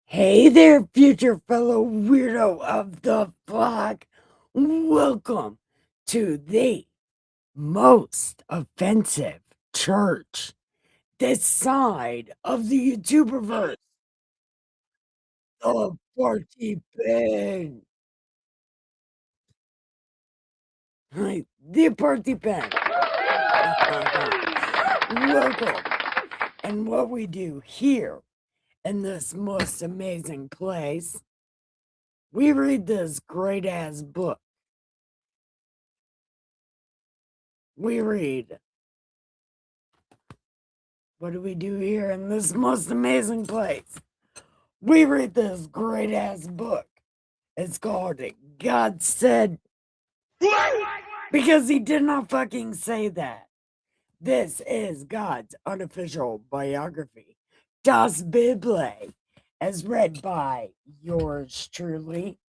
Hey there, future fellow weirdo of the flock. Welcome to the most offensive church this side of the YouTuberverse, the Party Pen. Hi, the Party Pen. Welcome. And what we do here in this most amazing place, we read this great ass book. We read. What do we do here in this most amazing place? We read this great ass book. It's called God Said, because he did not fucking say that. This is God's unofficial biography, Das Bible, as read by yours truly,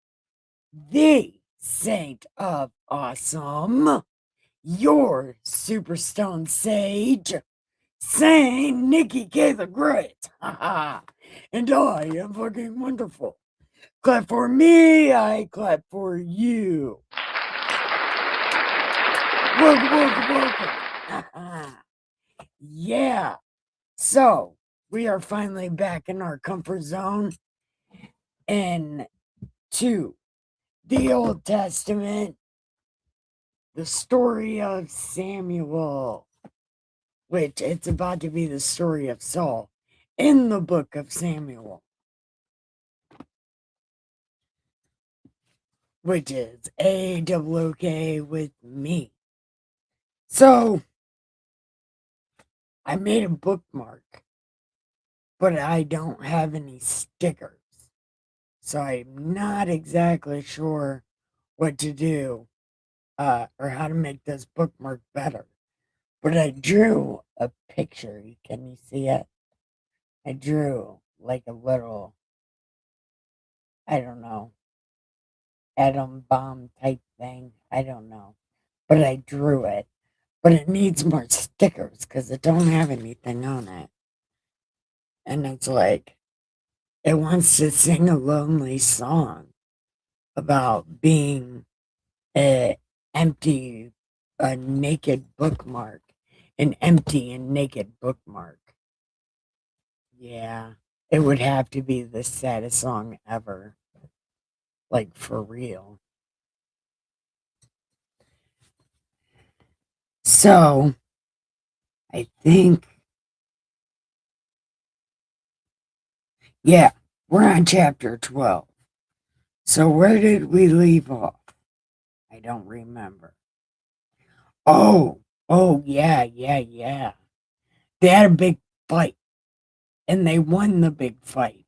the Saint of Awesome, your Superstone Sage, Saint Nikki K the Great. And I am fucking wonderful. Clap for me, I clap for you. Welcome. Yeah. So, we are finally back in our comfort zone and to the Old Testament, the story of Samuel, which it's about to be the story of Saul in the book of Samuel, which is AWK with me. So I made a bookmark, but I don't have any stickers. So I'm not exactly sure what to do or how to make this bookmark better. But I drew a picture. Can you see it? I drew like a little, I don't know, atom bomb type thing. I don't know. But I drew it. But it needs more stickers because it don't have anything on it. And it's like, it wants to sing a lonely song about being a empty, a naked bookmark, an empty and naked bookmark. Yeah, it would have to be the saddest song ever, like for real. So I think, yeah, we're on chapter 12. So where did we leave off? I don't remember. Oh, oh, yeah. They had a big fight and they won the big fight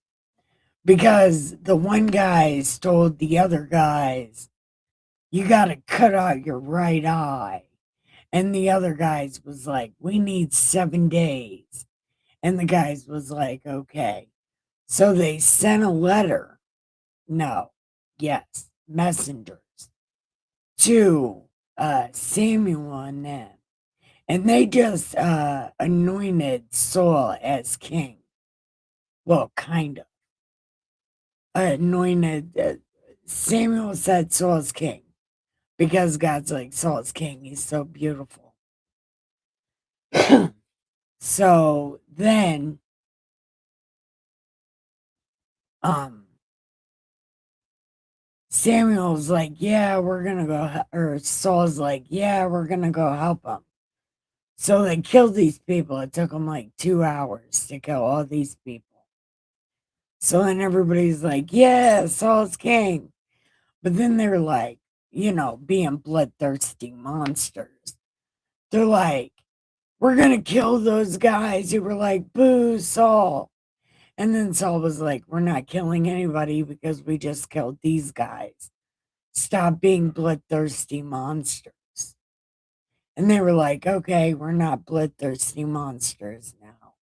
because the one guy told the other guys, you got to cut out your right eye. And the other guys was like, we need 7 days. And the guys was like, okay. So they sent a letter. No, yes, messengers to Samuel and them. And they just anointed Saul as king. Well, kind of. Anointed. Samuel said Saul's king because God's like, Saul's king. He's so beautiful. So then, um, Samuel's like, yeah, we're gonna go, or Saul's like, yeah, we're gonna go help him. So they killed these people. It took them like 2 hours to kill all these people. So then everybody's like, yeah, Saul's king. But then they're like, being bloodthirsty monsters. They're like, we're gonna kill those guys who were like, boo, Saul. And then Saul was like, we're not killing anybody because we just killed these guys. Stop being bloodthirsty monsters. And they were like, okay, we're not bloodthirsty monsters now.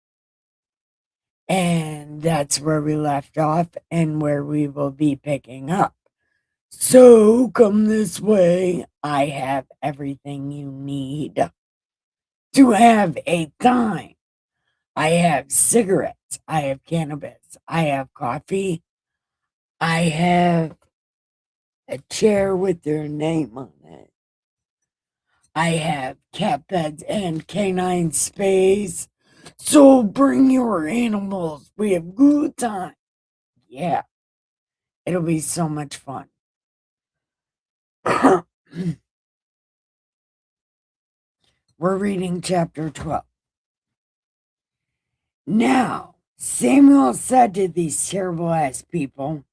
And that's where we left off and where we will be picking up. So come this way. I have everything you need to have a time. I have cigarettes. cigarettes. I have cannabis. I have coffee. I have a chair with their name on it. I have cat beds and canine space. So bring your animals. We have good time. Yeah, it'll be so much fun. We're reading chapter 12. Now, Samuel said to these terrible ass people,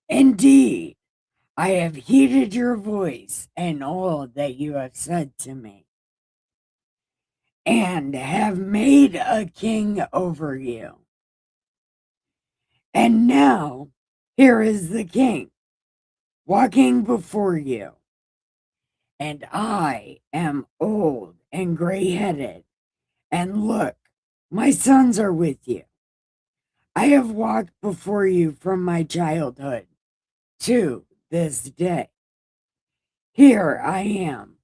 indeed, I have heeded your voice and all that you have said to me, and have made a king over you. And now, here is the king walking before you, and I am old and gray headed, and look, my sons are with you. I have walked before you from my childhood to this day. Here I am,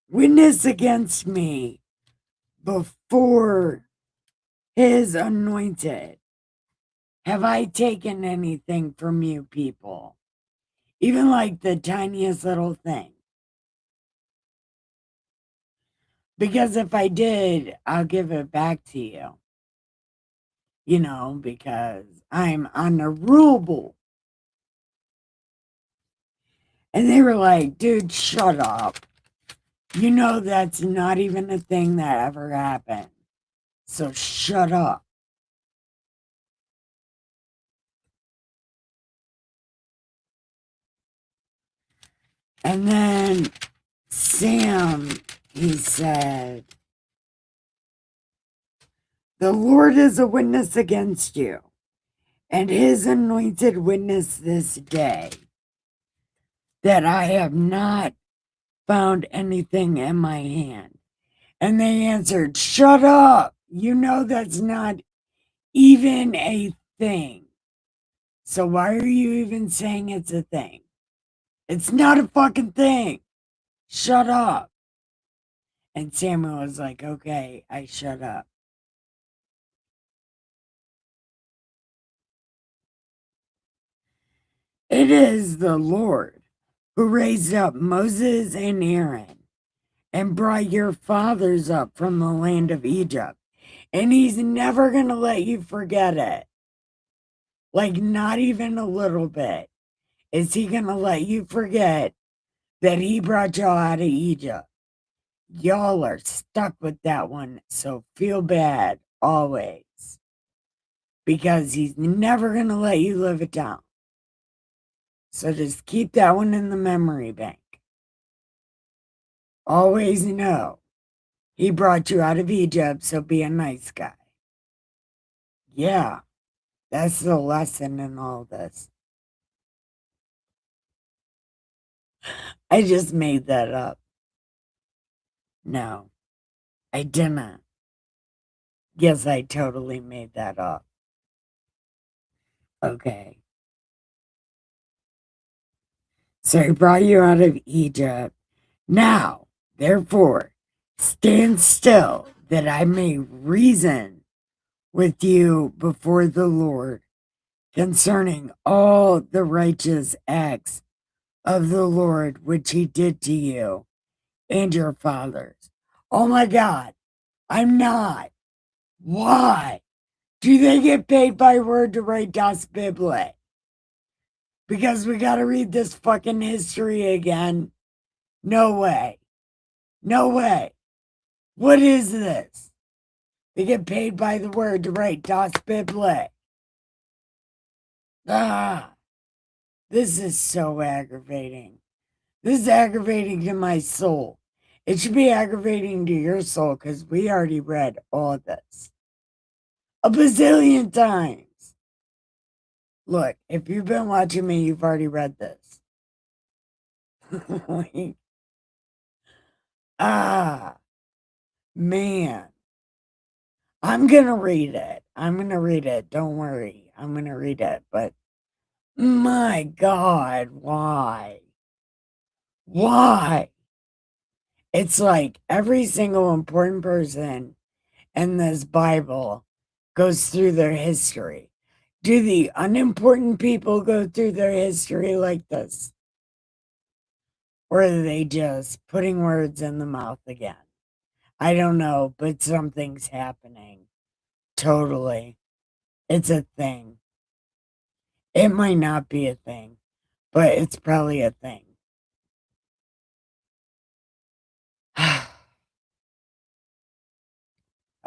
witness against me before his anointed. Have I taken anything from you people? Even like the tiniest little thing? Because if I did, I'll give it back to you. You know, because I'm unrulable. And they were like, dude, shut up. You know that's not even a thing that ever happened. So shut up. And then Sam, he said, the Lord is a witness against you, and his anointed witness this day, that I have not found anything in my hand. And they answered, shut up. You know that's not even a thing. So why are you even saying it's a thing? It's not a fucking thing. Shut up. And Samuel was like, okay, I shut up. It is the Lord who raised up Moses and Aaron and brought your fathers up from the land of Egypt. And he's never going to let you forget it. Like, not even a little bit. Is he going to let you forget that he brought y'all out of Egypt? Y'all are stuck with that one, so feel bad always. Because he's never going to let you live it down. So just keep that one in the memory bank. Always know he brought you out of Egypt, so be a nice guy. Yeah, that's the lesson in all this. I just made that up. No, I didn't. Yes, I totally made that up. Okay. So he brought you out of Egypt. Now, therefore, stand still that I may reason with you before the Lord concerning all the righteous acts of the Lord which he did to you and your fathers. Oh my God, I'm not. Why? Do they get paid by word to write Das Biblia? Because we got to read this fucking history again. No way. No way. What is this? They get paid by the word to write Das Biblia. Ah, this is so aggravating. This is aggravating to my soul. It should be aggravating to your soul because we already read all this a bazillion times. Look, if you've been watching me, you've already read this. Like, man. I'm going to read it. I'm going to read it. Don't worry. I'm going to read it. But my God, why? Why? It's like every single important person in this Bible goes through their history? Do the unimportant people go through their history like this? Or are they just putting words in the mouth again? I don't know, but something's happening. Totally. It's a thing. It might not be a thing, but it's probably a thing.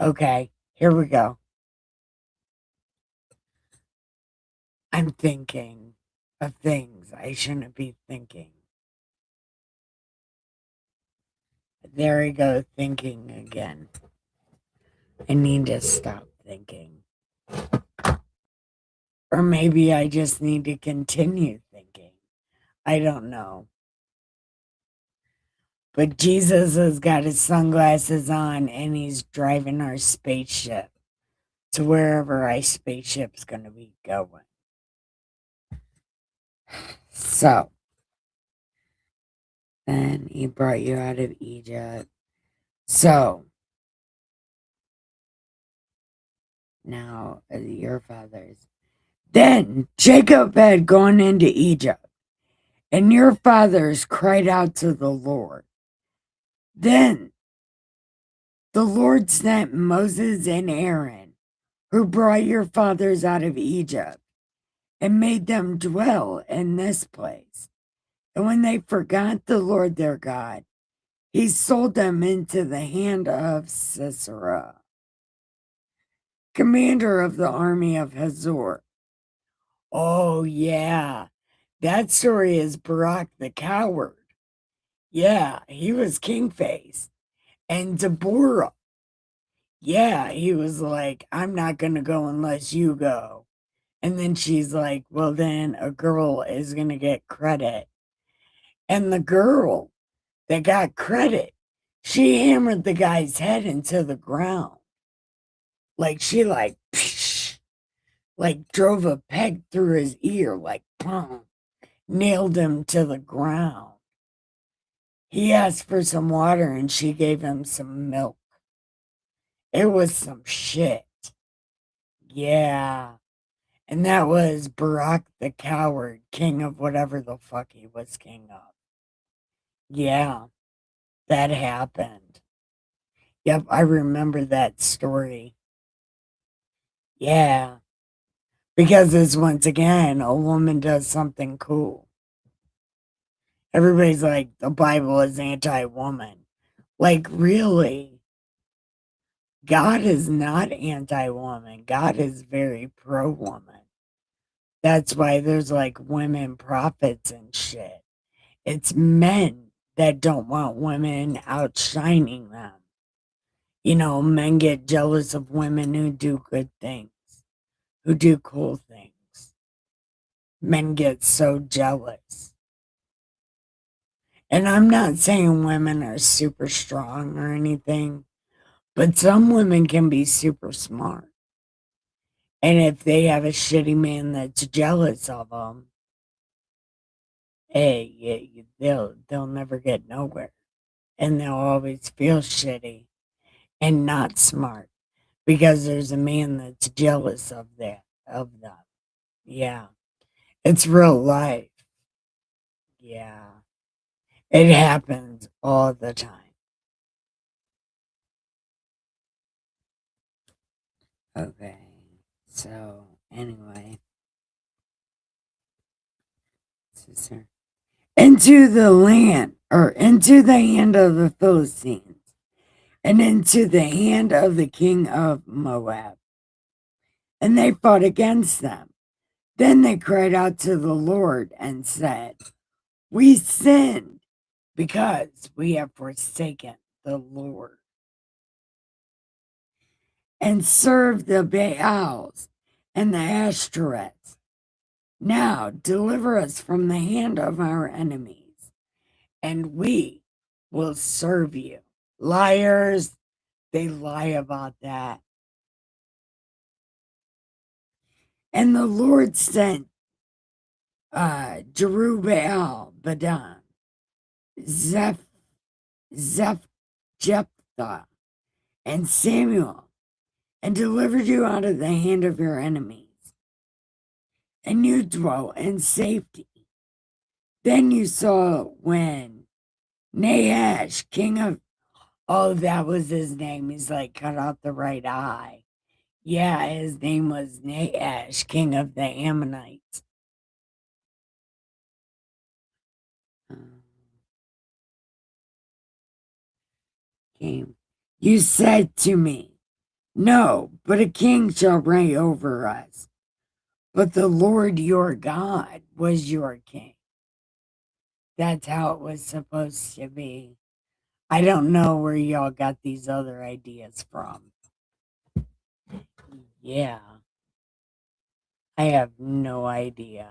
Okay, here we go. I'm thinking of things I shouldn't be thinking. There I go, thinking again. I need to stop thinking. Or maybe I just need to continue thinking. I don't know. But Jesus has got his sunglasses on and he's driving our spaceship to wherever our spaceship's going to be going. So, then he brought you out of Egypt. So, now your fathers. Then Jacob had gone into Egypt, and your fathers cried out to the Lord. Then the Lord sent Moses and Aaron, who brought your fathers out of Egypt, and made them dwell in this place. And when they forgot the Lord their God, he sold them into the hand of Sisera, commander of the army of Hazor. Oh, yeah. That story is Barak the coward. Yeah, he was king face. And Deborah. Yeah, he was like, I'm not going to go unless you go. And then she's like, well, then a girl is going to get credit. And the girl that got credit, she hammered the guy's head into the ground. Like she like, psh, like drove a peg through his ear, like, boom, nailed him to the ground. He asked for some water and she gave him some milk. It was some shit. Yeah. And that was Barak the coward, king of whatever the fuck he was king of. Yeah, that happened. Yep, I remember that story. Yeah. Because it's once again, a woman does something cool. Everybody's like, the Bible is anti woman. Like, really? God is not anti woman. God is very pro woman. That's why there's like women prophets and shit. It's men that don't want women outshining them. You know, men get jealous of women who do good things, who do cool things. Men get so jealous. And I'm not saying women are super strong or anything, but some women can be super smart. And if they have a shitty man that's jealous of them, hey, they'll never get nowhere, and they'll always feel shitty and not smart because there's a man that's jealous of them. Yeah, it's real life. Yeah, it happens all the time. Okay, so anyway, sister, into the land or into the hand of the Philistines and into the hand of the king of Moab. And they fought against them. Then they cried out to the Lord and said, we sinned because we have forsaken the Lord and served the Baals and the Ashtoreths. Now deliver us from the hand of our enemies, and we will serve you. Liars, they lie about that. And the Lord sent Jerubbaal, Badam, Zeph, Jephthah, and Samuel and delivered you out of the hand of your enemies, and you dwelt in safety. Then you saw when Nahash, king of, oh, that was his name. He's like cut out the right eye. Yeah, his name was Nahash, king of the Ammonites. Came. You said to me, no, but a king shall reign over us. But the Lord your God was your king. That's how it was supposed to be. I don't know where y'all got these other ideas from. Yeah, I have no idea.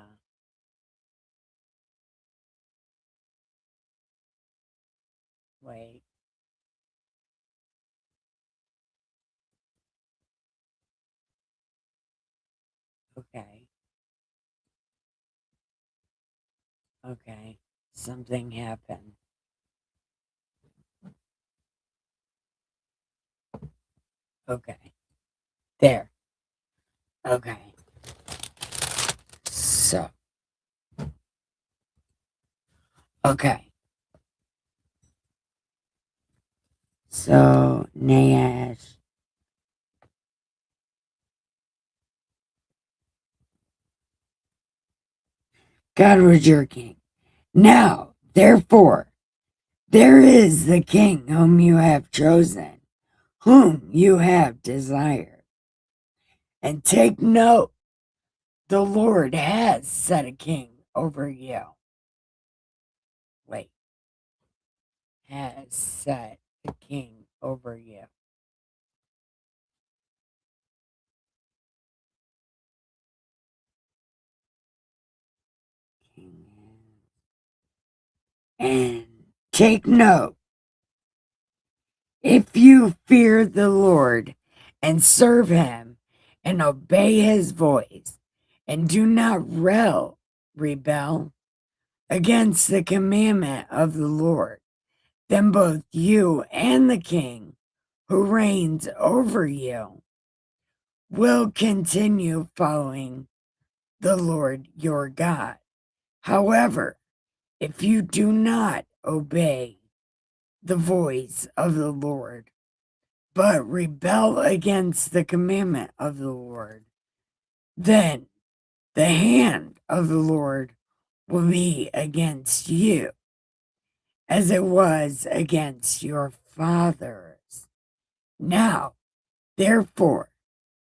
Wait, okay, okay. Something happened. Okay, there. Okay, so, okay. So, Nash. God was your king. Now, therefore, there is the king whom you have chosen, whom you have desired. And take note, the Lord has set a king over you. Wait, has set the king over you. And take note, if you fear the Lord and serve him and obey his voice and do not rebel against the commandment of the Lord, then both you and the king who reigns over you will continue following the Lord your God. However, if you do not obey the voice of the Lord, but rebel against the commandment of the Lord, then the hand of the Lord will be against you, as it was against your fathers. Now, therefore,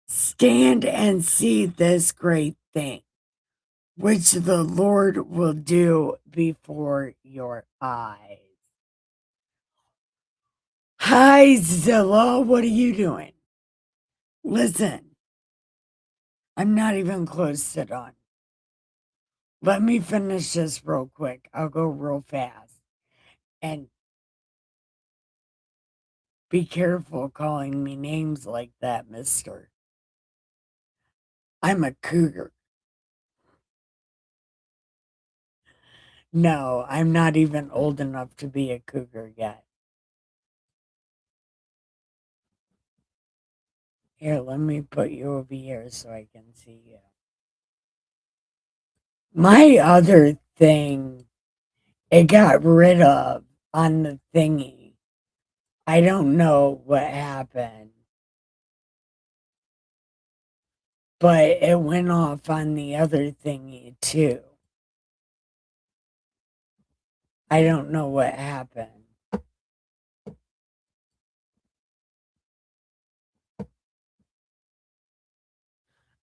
stand and see this great thing, which the Lord will do before your eyes. Hi, Zilla, what are you doing? Listen, I'm not even close to done. Let me finish this real quick. I'll go real fast. And be careful calling me names like that, mister. I'm a cougar. No, I'm not even old enough to be a cougar yet. Here, let me put you over here so I can see you. My other thing, it got rid of on the thingy. I don't know what happened, but it went off on the other thingy too. I don't know what happened.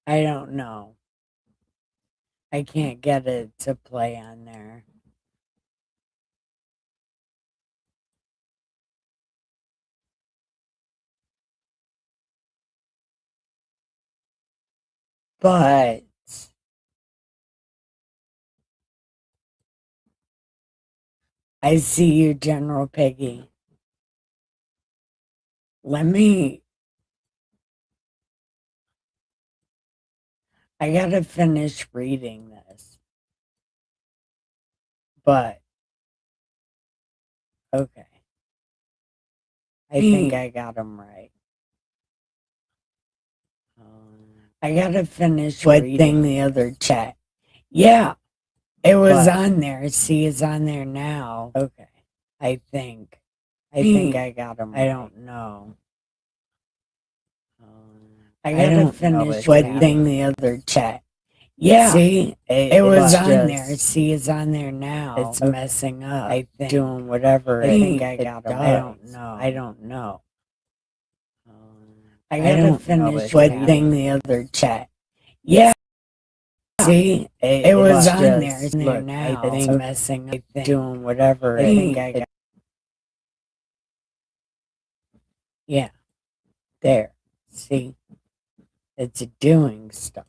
I don't know. I can't get it to play on there. But I see you, General Piggy. Let me. I gotta finish reading this. But, okay. I think I got them right. I gotta finish what thing the other chat. Yeah, it was on there. See, it's on there now. Okay, I think I got them. I don't know. I gotta finish what thing the other chat. Yeah, see, it was on there. See, it's on there now. It's messing up. I think doing whatever. I think I got them. I don't know. I don't know. I gotta finish what thing the other chat. Yeah. See, it was on there. It's there now. It's messing up. I think doing whatever. I think I got. Yeah, there. See, it's doing stuff,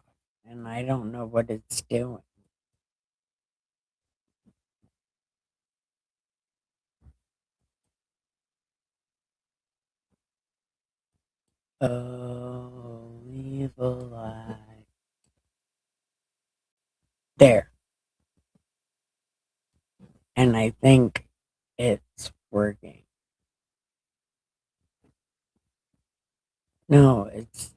and I don't know what it's doing. Oh, evil eye. There. And I think it's working. No, it's.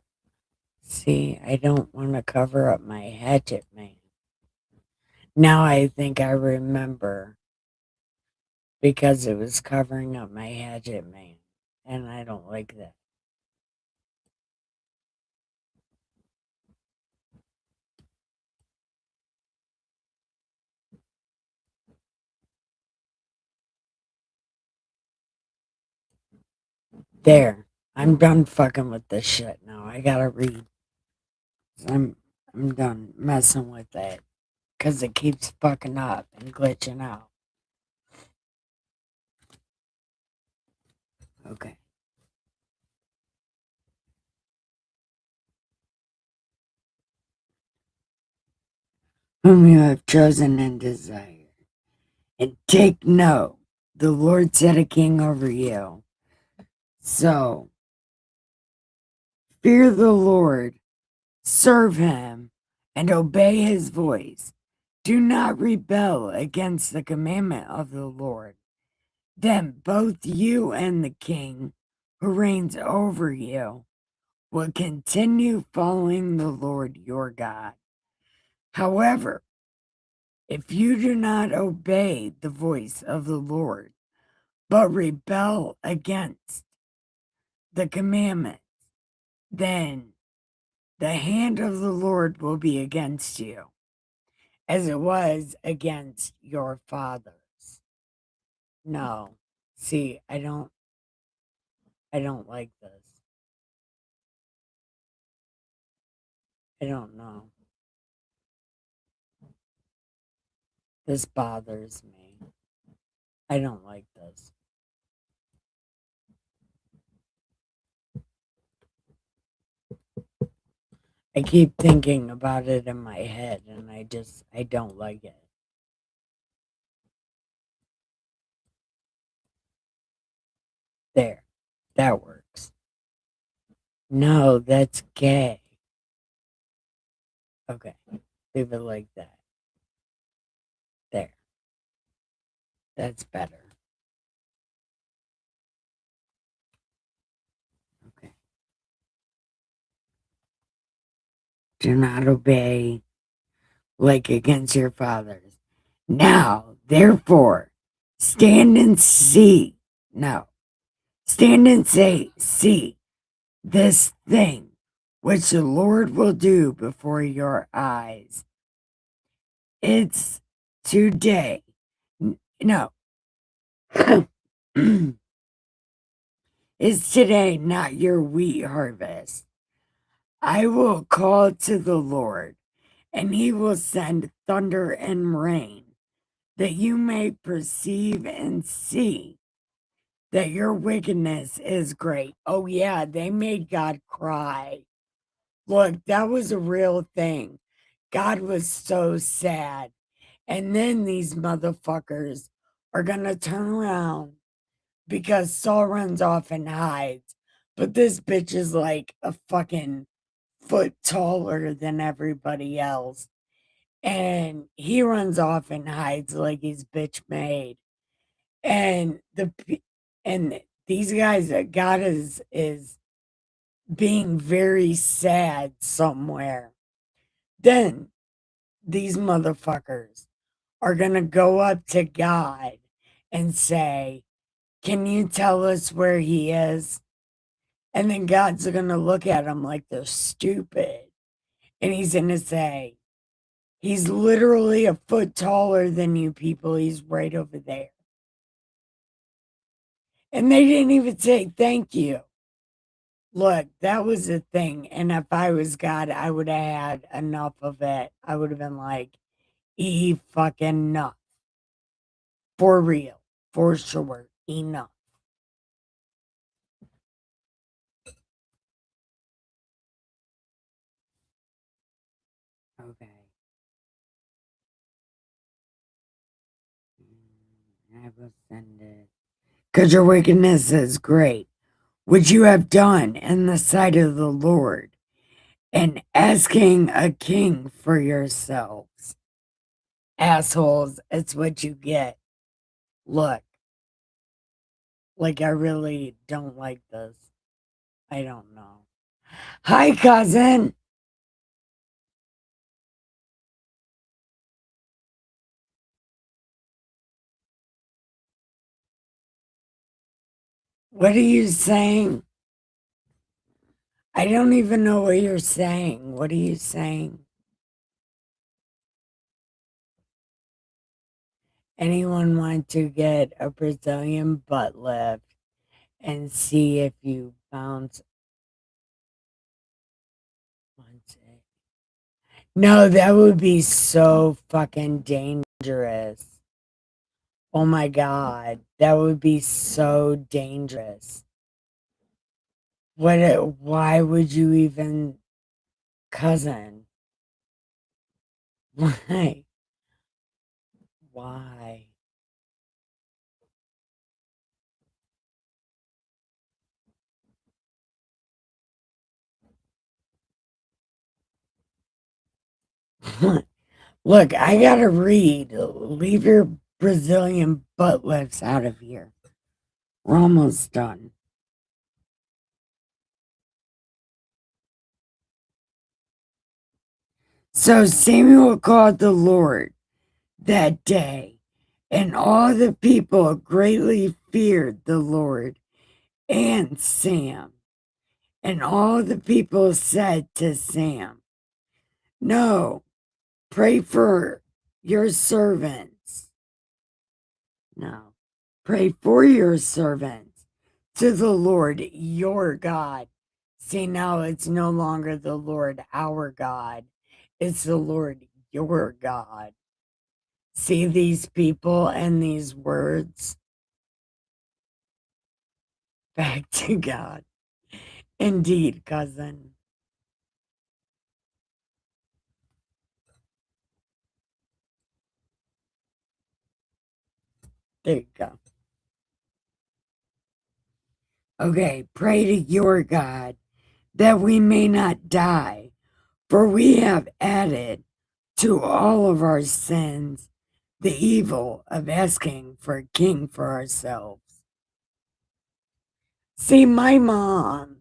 See, I don't want to cover up my hatchet man. Now I think I remember because it was covering up my hatchet man, and I don't like that. There. I'm done fucking with this shit now. I gotta read. I'm done messing with it. Cause it keeps fucking up and glitching out. Okay. Whom you have chosen and desired. And take note, the Lord set a king over you. So, fear the Lord, serve him, and obey his voice. Do not rebel against the commandment of the Lord. Then both you and the king who reigns over you will continue following the Lord your God. However, if you do not obey the voice of the Lord, but rebel against the commandments, then the hand of the Lord will be against you, as it was against your fathers. No, see, I don't like this. I don't know. This bothers me. I don't like this. I keep thinking about it in my head and I don't like it. There. That works. No, that's gay. Okay. Leave it like that. There. That's better. Okay. Do not obey like against your fathers. Now, therefore, stand and see. No. Stand and say, see this thing which the Lord will do before your eyes. It's today. No. It's today, not your wheat harvest. I will call to the Lord, and he will send thunder and rain, that you may perceive and see that your wickedness is great. Oh, yeah, they made God cry. Look, that was a real thing. God was so sad. And then these motherfuckers are going to turn around because Saul runs off and hides. But this bitch is like a fucking foot taller than everybody else. And he runs off and hides like he's bitch made. And and these guys, God is being very sad somewhere. Then these motherfuckers are going to go up to God and say, "Can you tell us where he is?" And then God's going to look at them like they're stupid. And he's going to say, "He's literally a foot taller than you people. He's right over there." And they didn't even say thank you. Look, that was the thing. And if I was God, I would have had enough of it. I would have been like, fucking enough. For real. For sure. Enough. Okay. I will send it. Because your wickedness is great, which you have done in the sight of the Lord, and asking a king for yourselves. Assholes, it's what you get. Look, like I really don't like this. I don't know. Hi, cousin. What are you saying? I don't even know what you're saying. What are you saying? Anyone want to get a Brazilian butt lift and see if you bounce once it? No, that would be so fucking dangerous. Oh my god, that would be so dangerous. Why would you even, cousin? Why? Why? Look, I gotta read. Leave your Brazilian butt lifts out of here. We're almost done. So Samuel called the Lord that day, and all the people greatly feared the Lord and Sam. And all the people said to Sam, "No, pray for your servants. No, pray for your servants to the Lord your God." See, now it's no longer the Lord our God, it's the Lord your God. See these people and these words? Back to God. Indeed, cousin. There you go. Okay, pray to your God that we may not die, for we have added to all of our sins the evil of asking for a king for ourselves. See, my mom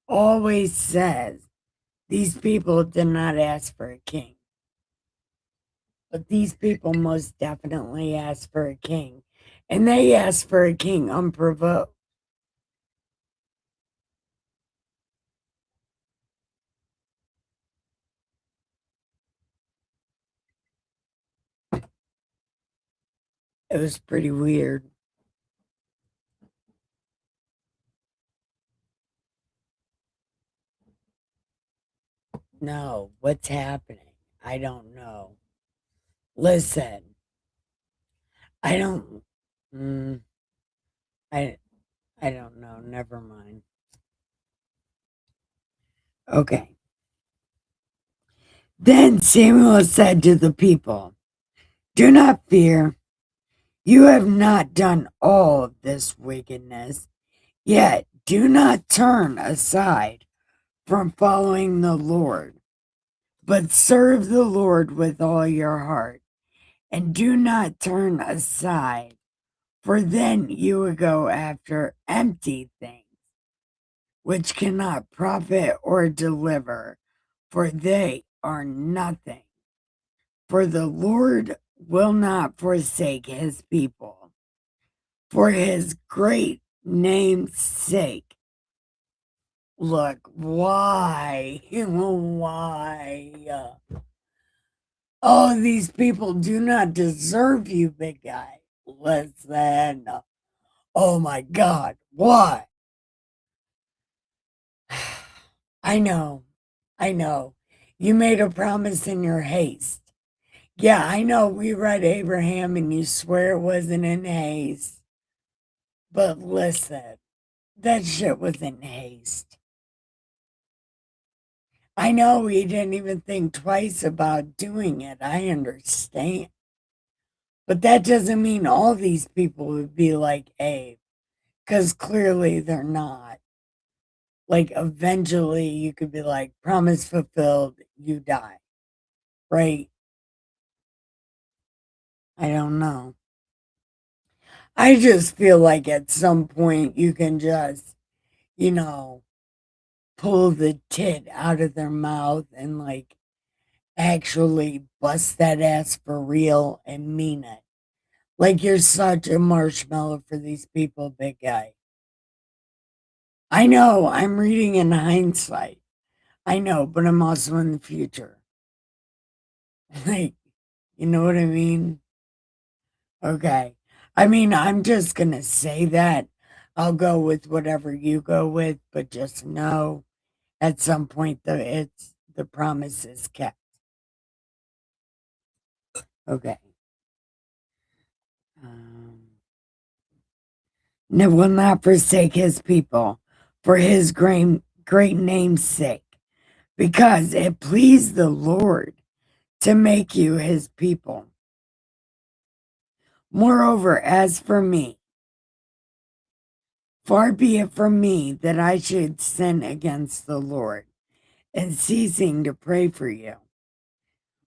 always says these people did not ask for a king, but these people most definitely asked for a king, and they asked for a king unprovoked. It was pretty weird. No, what's happening? I don't know. Listen, I don't. Mm, I I don't know. Never mind. Okay. Then Samuel said to the people, "Do not fear. You have not done all of this wickedness. Yet do not turn aside from following the Lord, but serve the Lord with all your heart, and do not turn aside, for then you will go after empty things, which cannot profit or deliver, for they are nothing. For the Lord will not forsake his people, for his great name's sake. Look, why? Why? Oh, these people do not deserve you, big guy. Listen. Oh my God. What? I know. I know. You made a promise in your haste. Yeah, I know we read Abraham and you swear it wasn't in haste. But listen, that shit was in haste. I know he didn't even think twice about doing it. I understand. But that doesn't mean all these people would be like Abe, because clearly they're not. Like, eventually you could be like, promise fulfilled, you die. Right? I don't know. I just feel like at some point you can just, you know, pull the tit out of their mouth and like actually bust that ass for real and mean it. Like you're such a marshmallow for these people, big guy. I know, I'm reading in hindsight. I know, but I'm also in the future. Like, you know what I mean? Okay. I mean, I'm just gonna say that. I'll go with whatever you go with, but just know at some point the promise is kept. Okay. Um, no, will not forsake his people for his great name's sake, because it pleased the Lord to make you his people. Moreover, as for me, far be it from me that I should sin against the Lord in ceasing to pray for you.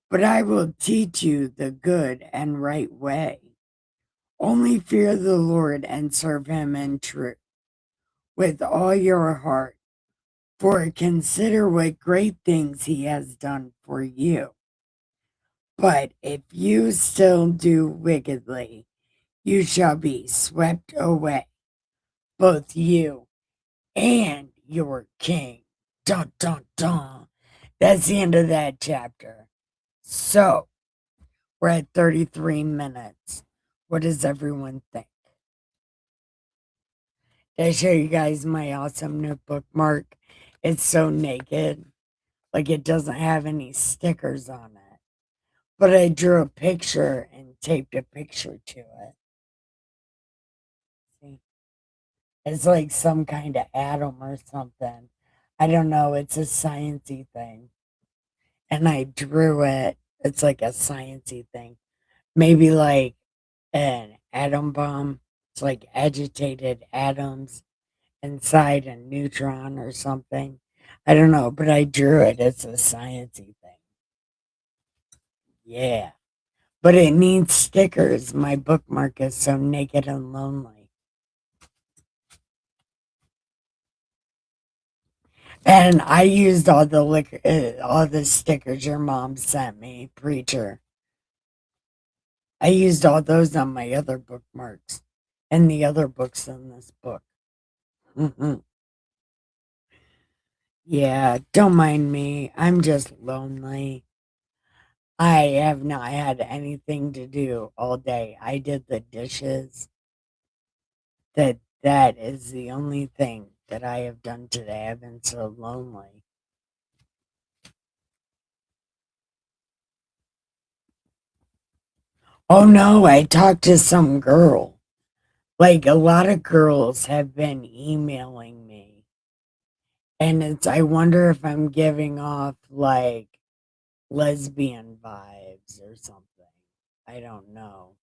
But I will teach you the good and right way. Only fear the Lord and serve him in truth with all your heart, for consider what great things he has done for you. But if you still do wickedly, you shall be swept away, both you and your king. Dun dun dun. That's the end of that chapter. So we're at 33 minutes. What does everyone think? Did I show you guys my awesome new bookmark? It's so naked. Like it doesn't have any stickers on it. But I drew a picture and taped a picture to it. See? It's like some kind of atom or something. I don't know. It's a sciencey thing. And I drew it. It's like a sciencey thing. Maybe like an atom bomb. It's like agitated atoms inside a neutron or something. I don't know, but I drew it. It's a sciencey thing. Yeah. But it needs stickers. My bookmark is so naked and lonely. And I used all the stickers your mom sent me, preacher. I used all those on my other bookmarks and the other books in this book. Mhm. Yeah, don't mind me. I'm just lonely. I have not had anything to do all day. I did the dishes. That is the only thing that I have done today. I've been so lonely. Oh no, I talked to some girl. Like a lot of girls have been emailing me. And it's I wonder if I'm giving off like lesbian vibes or something. I don't know.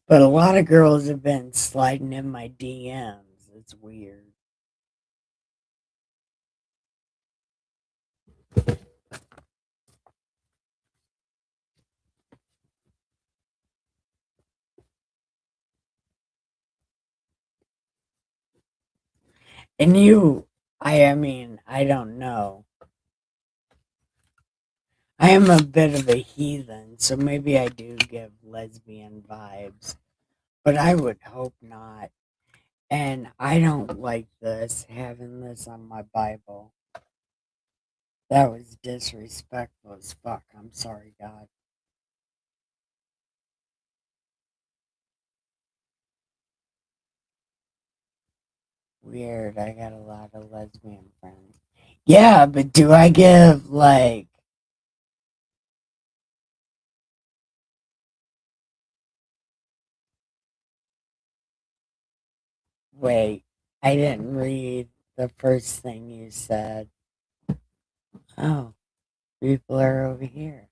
But a lot of girls have been sliding in my DMs. It's weird. And you, I mean, I don't know. I am a bit of a heathen, so maybe I do give lesbian vibes, but I would hope not. And I don't like this, having this on my Bible. That was disrespectful as fuck. I'm sorry, God. Weird. I got a lot of lesbian friends. Yeah, but do I give like, wait, I didn't read the first thing you said. Oh, people are over here.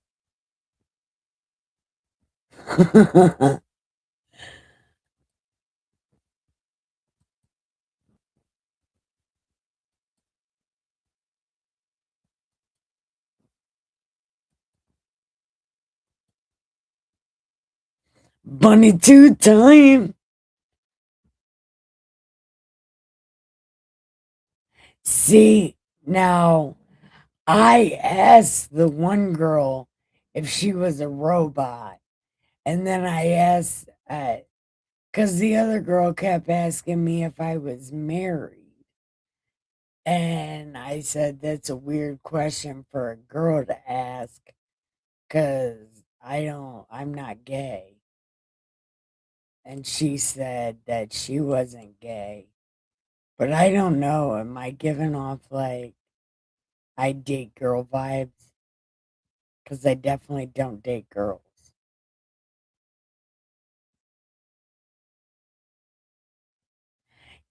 Bunny two time. See, now I asked the one girl if she was a robot, and then I asked, because the other girl kept asking me if I was married. And I said, that's a weird question for a girl to ask because I'm not gay. And she said that she wasn't gay. But I don't know. Am I giving off like I date girl vibes? Because I definitely don't date girls.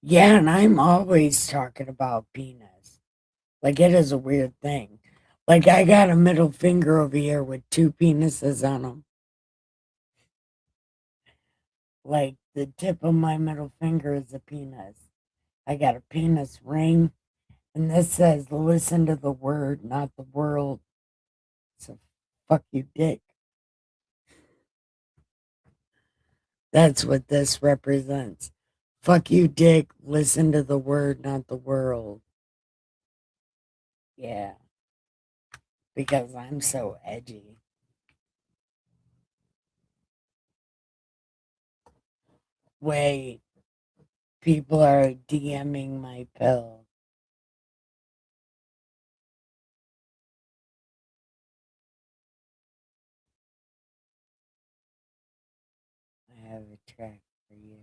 Yeah, and I'm always talking about penis. Like it is a weird thing. Like I got a middle finger over here with two penises on them. Like the tip of my middle finger is a penis. I got a penis ring, and this says listen to the word, not the world. So fuck you, dick. That's what this represents. Fuck you, dick. Listen to the word, not the world. Yeah, because I'm so edgy. Wait, people are DMing my pill. I have a track for you.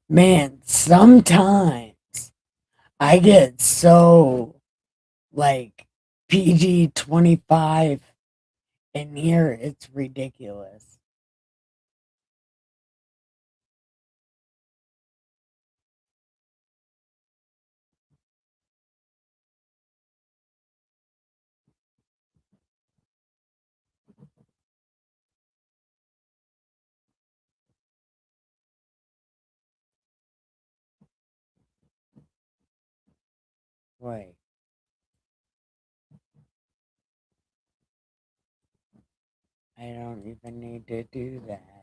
Man, sometimes I get so like PG 25 in here, it's ridiculous. Wait, I don't even need to do that.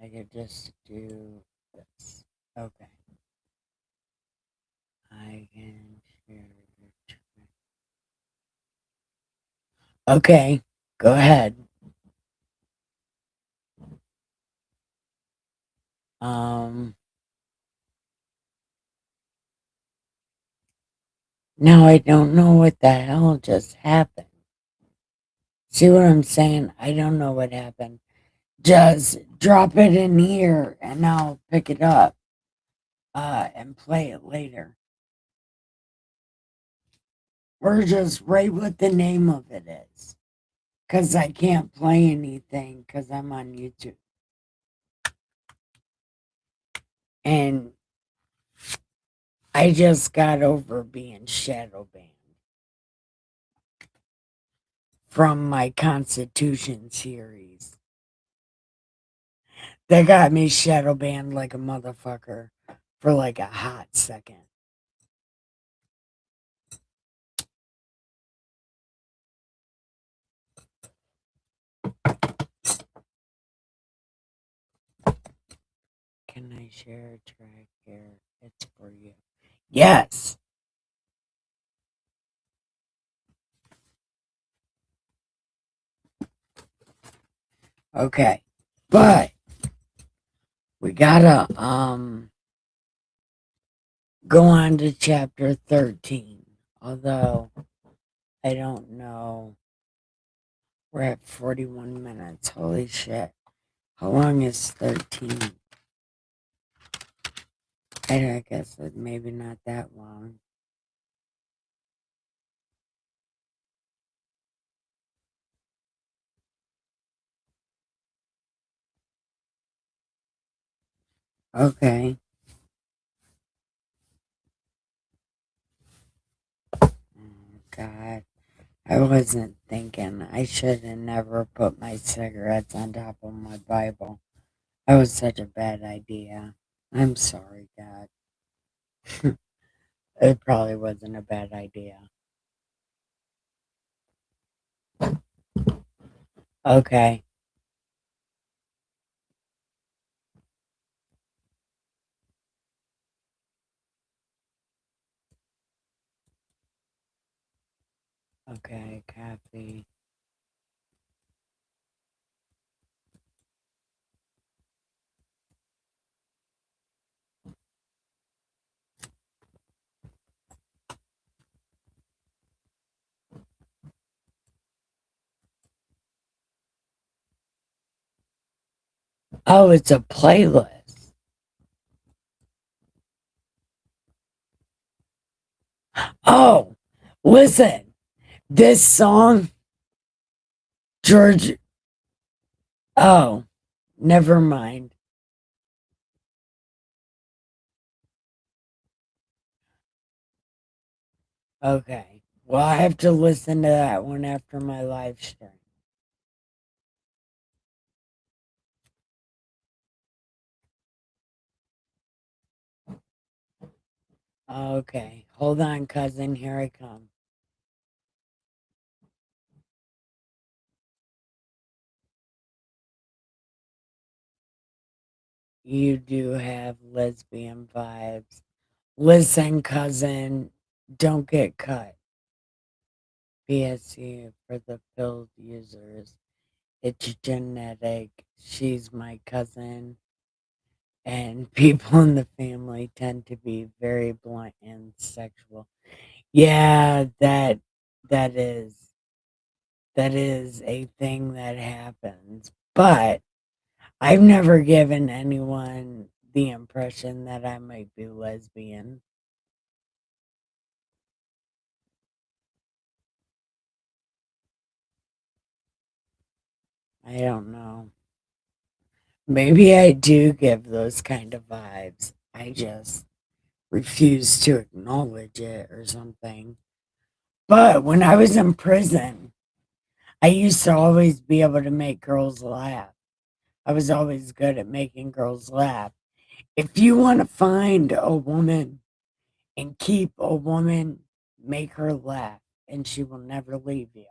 I could just do this. Okay. I can share your Okay, go ahead. Um, Now I don't know what the hell just happened. See what I'm saying? I don't know what happened. Just drop it in here and I'll pick it up and play it later. Or just write what the name of it is. Because I can't play anything because I'm on YouTube. And I just got over being shadow banned from my Constitution series. They got me shadow banned like a motherfucker for like a hot second. share track here. It's for you. Yes. Okay. But we gotta go on to chapter 13. Although I don't know. We're at 41 minutes. Holy shit. How long is 13? I guess it maybe not that long. Okay. Oh, God. I wasn't thinking. I should have never put my cigarettes on top of my Bible. That was such a bad idea. I'm sorry, God. It probably wasn't a bad idea. Okay. Okay, Kathy. Oh, it's a playlist. Oh, listen. This song, George. Oh, never mind. Okay. Well, I have to listen to that one after my live stream. Okay. Hold on, cousin. Here I come. You do have lesbian vibes. Listen, cousin. Don't get cut. PSC for the pill users. It's genetic. She's my cousin. And people in the family tend to be very blunt and sexual. Yeah, that is that is a thing that happens. But I've never given anyone the impression that I might be lesbian. I don't know. Maybe I do give those kind of vibes. I just refuse to acknowledge it or something. But when I was in prison, I used to always be able to make girls laugh. I was always good at making girls laugh. If you want to find a woman and keep a woman, make her laugh, and she will never leave you.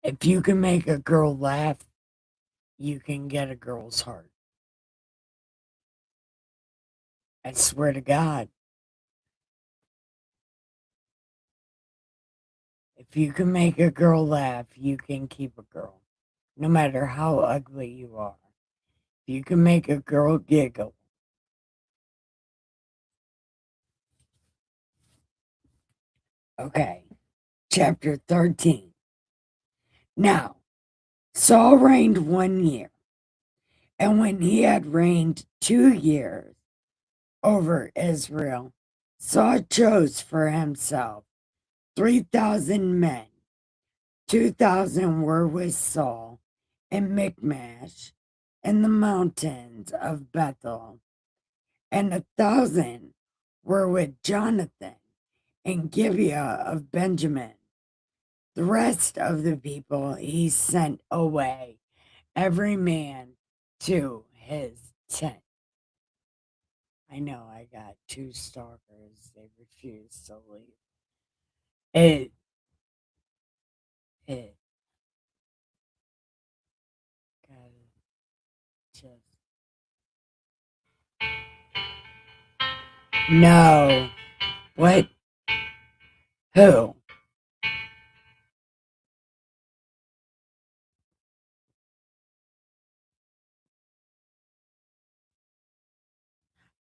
If you can make a girl laugh, you can get a girl's heart. I swear to God. If you can make a girl laugh, you can keep a girl, no matter how ugly you are. If you can make a girl giggle. Okay, chapter 13. Now, Saul reigned 1 year, and when he had reigned 2 years over Israel, Saul chose for himself 3,000 men. 2,000 were with Saul in Michmash in the mountains of Bethel, and 1,000 were with Jonathan in Gibeah of Benjamin. The rest of the people he sent away, every man to his tent. I know I got two stalkers. They refuse to leave. It, it, God, No. What? Who?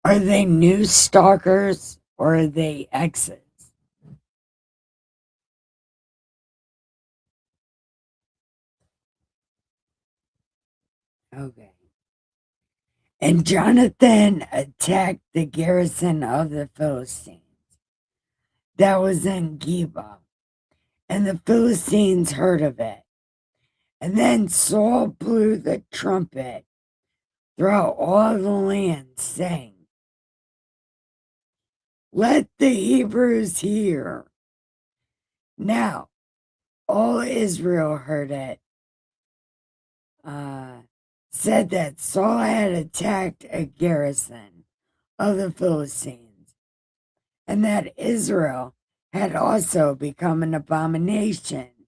Are they new stalkers or are they exes? Okay. And Jonathan attacked the garrison of the Philistines that was in Geba, and the Philistines heard of it. And then Saul blew the trumpet throughout all the land, saying, "Let the Hebrews hear." Now, all Israel heard it, uh, said that Saul had attacked a garrison of the Philistines, and that Israel had also become an abomination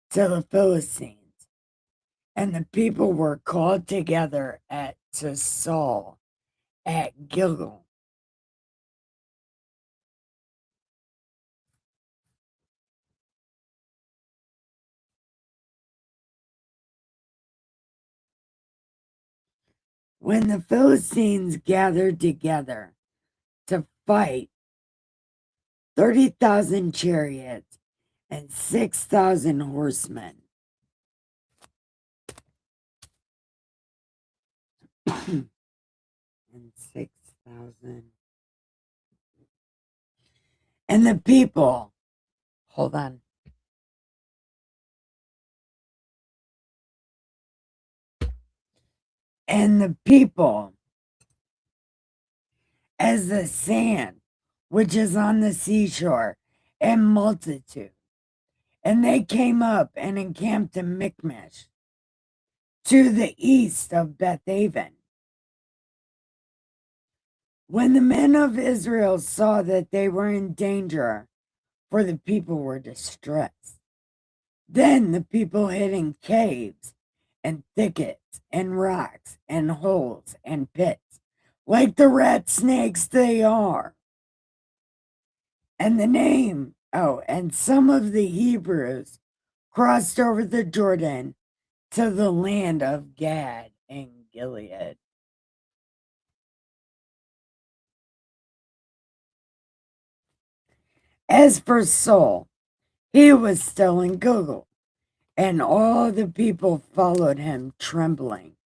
to the Philistines. And the people were called together to Saul at Gilgal. When the Philistines gathered together to fight, 30,000 chariots and 6,000 horsemen. And 6,000. And the people, hold on. And the people, as the sand which is on the seashore, and multitude. And they came up and encamped in Michmash, to the east of Bethaven. When the men of Israel saw that they were in danger, for the people were distressed, then the people hid in caves and thickets and rocks and holes and pits, like the rat snakes they are. And some of the Hebrews crossed over the Jordan to the land of Gad and Gilead. As for Saul, he was still in Gilgal, and all the people followed him trembling.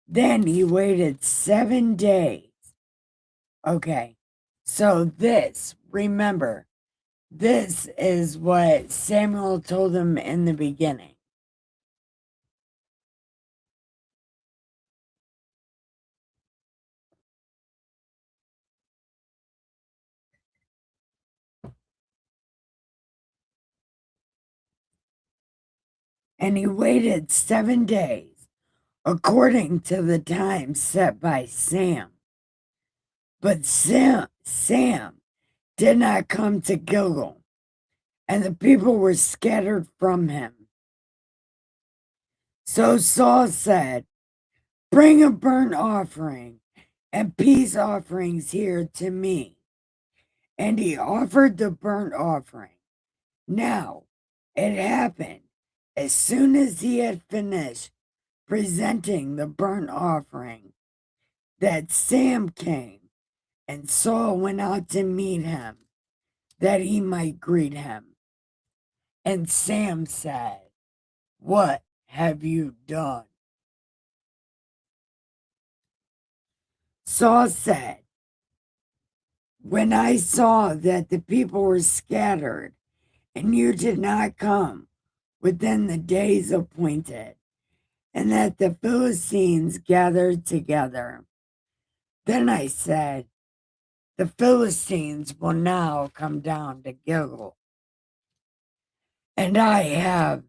Then he waited 7 days. Okay, so remember, this is what Samuel told him in the beginning. And he waited 7 days, according to the time set by Sam. But Sam did not come to Gilgal, and the people were scattered from him. So Saul said, "Bring a burnt offering and peace offerings here to me." And he offered the burnt offering. Now, it happened as soon as he had finished presenting the burnt offering that Sam came, and Saul went out to meet him that he might greet him. And Sam said, "What have you done?" Saul said, "When I saw that the people were scattered, and you did not come within the days appointed, and that the Philistines gathered together, then I said, the Philistines will now come down to Gilgal. And I have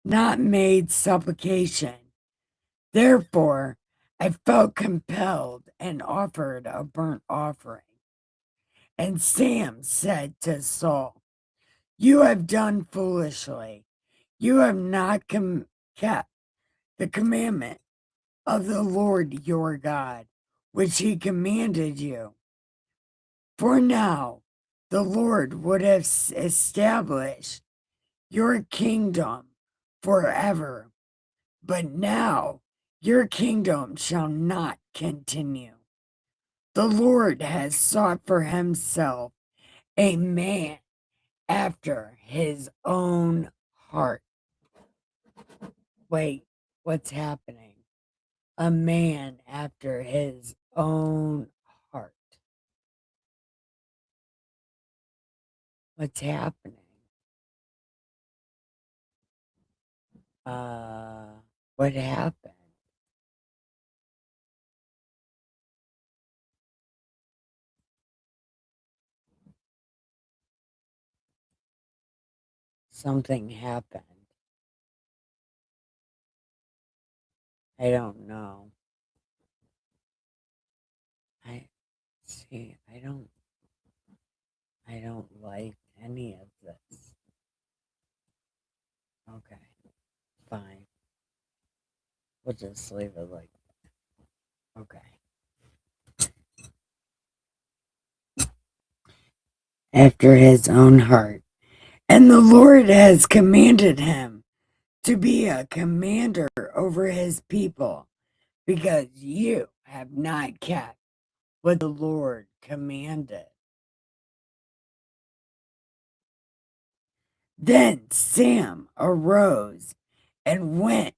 not made supplication. Therefore, I felt compelled and offered a burnt offering." And Sam said to Saul, "You have done foolishly. You have not kept the commandment of the Lord your God, which he commanded you. For now, the Lord would have established your kingdom forever, but now your kingdom shall not continue. The Lord has sought for himself a man after his own heart. Wait, what's happening? A man after his own heart. What's happening? What happened? Something happened. I don't know. I see. I don't like any of this. Okay, fine. We'll just leave it like that. Okay. After his own heart. And the Lord has commanded him to be a commander over his people, because you have not kept what the Lord commanded. Then Sam arose and went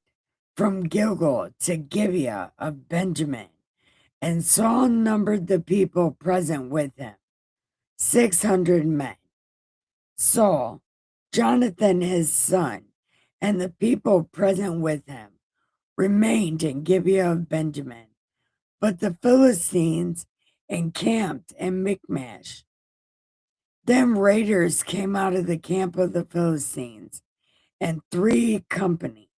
from Gilgal to Gibeah of Benjamin, and Saul numbered the people present with him, 600 men. Saul, Jonathan his son, and the people present with him remained in Gibeah of Benjamin, but the Philistines encamped in Michmash. Then raiders came out of the camp of the Philistines, and 3 companies.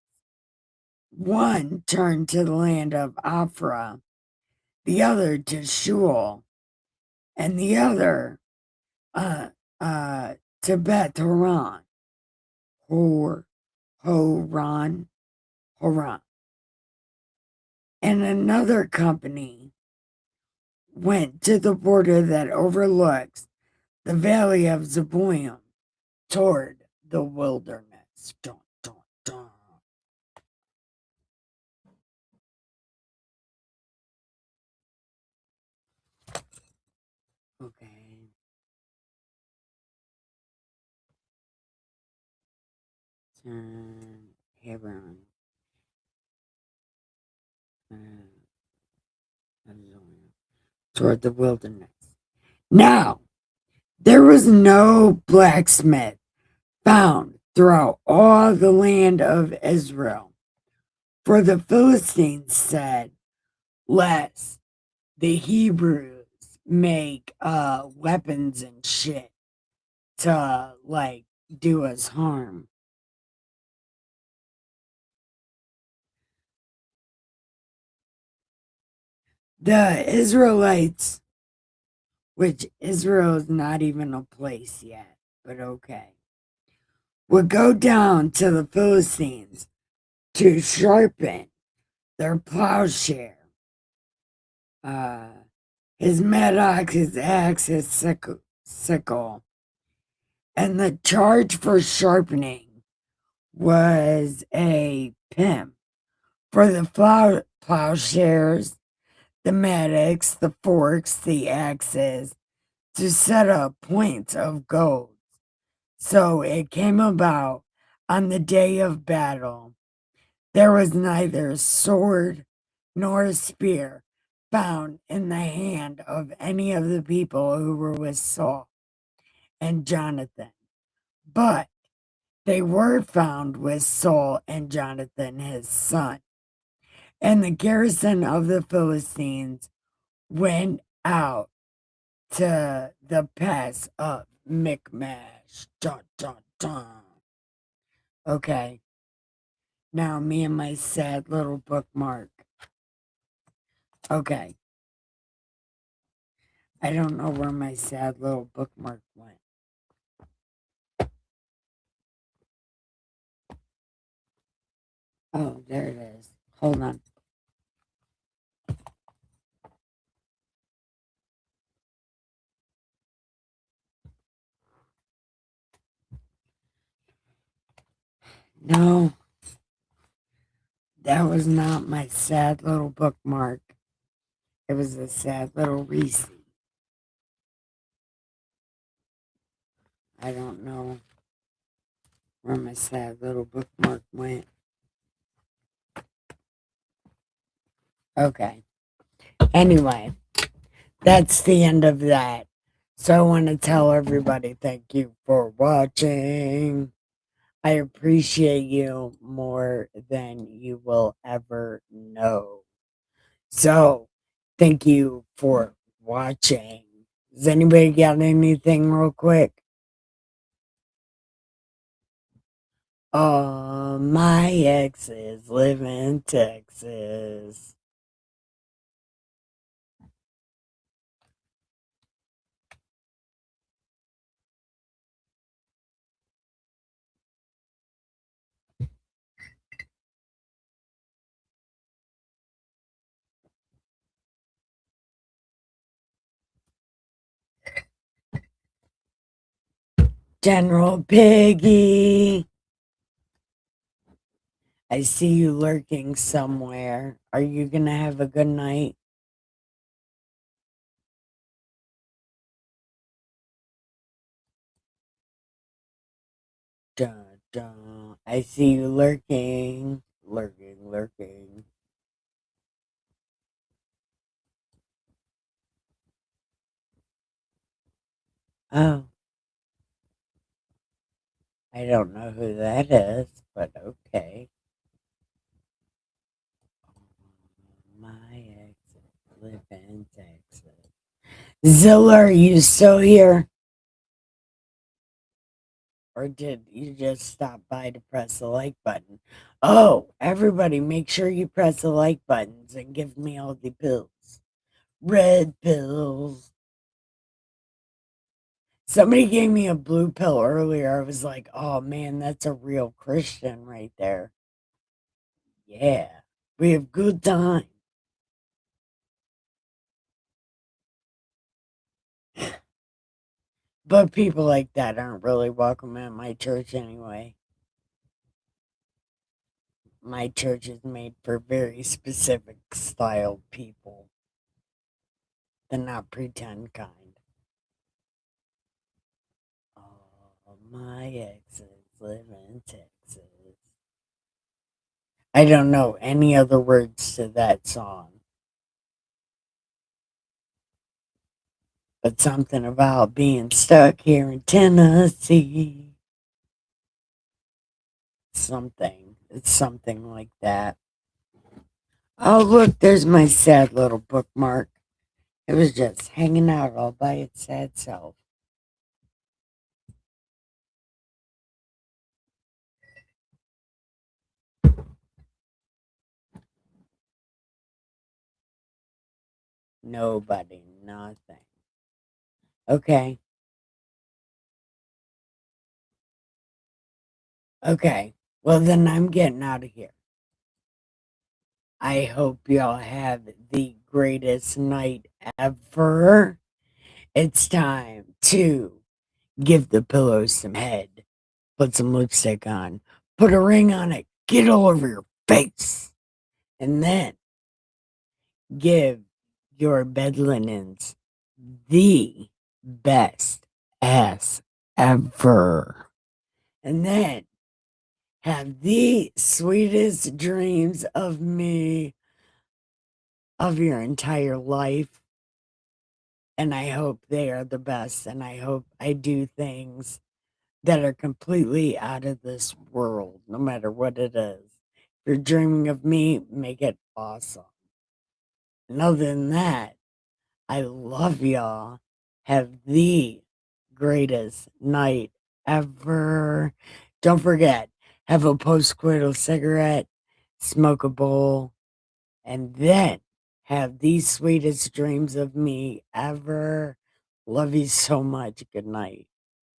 One turned to the land of Ophrah, the other to Shual, and the other to Beth Horon, Horon, and another company went to the border that overlooks the valley of Zeboim toward the wilderness. Dun, dun, dun. Okay. Hebron. Toward the wilderness. Now, there was no blacksmith found throughout all the land of Israel, for the Philistines said, "Lest the Hebrews make weapons and shit to like do us harm." The Israelites, which Israel is not even a place yet, but okay, would go down to the Philistines to sharpen their plowshare, his mattock, his axe, his sickle. And the charge for sharpening was a pim for the plowshares, the mattocks, the forks, the axes, to set up points of gold. So it came about on the day of battle. There was neither sword nor spear found in the hand of any of the people who were with Saul and Jonathan, but they were found with Saul and Jonathan his son. And the garrison of the Philistines went out to the pass of Michmash. Dun, dun, dun. Okay, now me and my sad little bookmark. Okay, I don't know where my sad little bookmark went. Oh, there it is. Hold on. No, that was not my sad little bookmark. It was a sad little Reese. I don't know where my sad little bookmark went. Okay. Anyway, that's the end of that. So I want to tell everybody thank you for watching. I appreciate you more than you will ever know. So thank you for watching. Does anybody got anything real quick? Oh, my exes live in Texas. General Piggy, I see you lurking somewhere. Are you going to have a good night? Dun, dun. I see you lurking. Lurking, lurking. Oh, I don't know who that is, but okay. My exes live in Texas. Zilla, are you still here? Or did you just stop by to press the like button? Oh, everybody, make sure you press the like buttons and give me all the pills. Red pills. Somebody gave me a blue pill earlier. I was like, oh man, that's a real Christian right there. Yeah, we have good time. But people like that aren't really welcome at my church anyway. My church is made for very specific style people, the not pretend kind. All my exes live in Texas. I don't know any other words to that song, but something about being stuck here in Tennessee. Something. It's something like that. Oh, look, there's my sad little bookmark. It was just hanging out all by its sad self. Nobody, nothing. Okay. Okay. Well, then I'm getting out of here. I hope y'all have the greatest night ever. It's time to give the pillow some head, put some lipstick on, put a ring on it, get all over your face, and then give your bed linens the best ass ever. And then have the sweetest dreams of me of your entire life. And I hope they are the best. And I hope I do things that are completely out of this world, no matter what it is. If you're dreaming of me, make it awesome. And other than that, I love y'all. Have the greatest night ever. Don't forget, have a postcoital cigarette, smoke a bowl, and then have the sweetest dreams of me ever. Love you so much. Good night.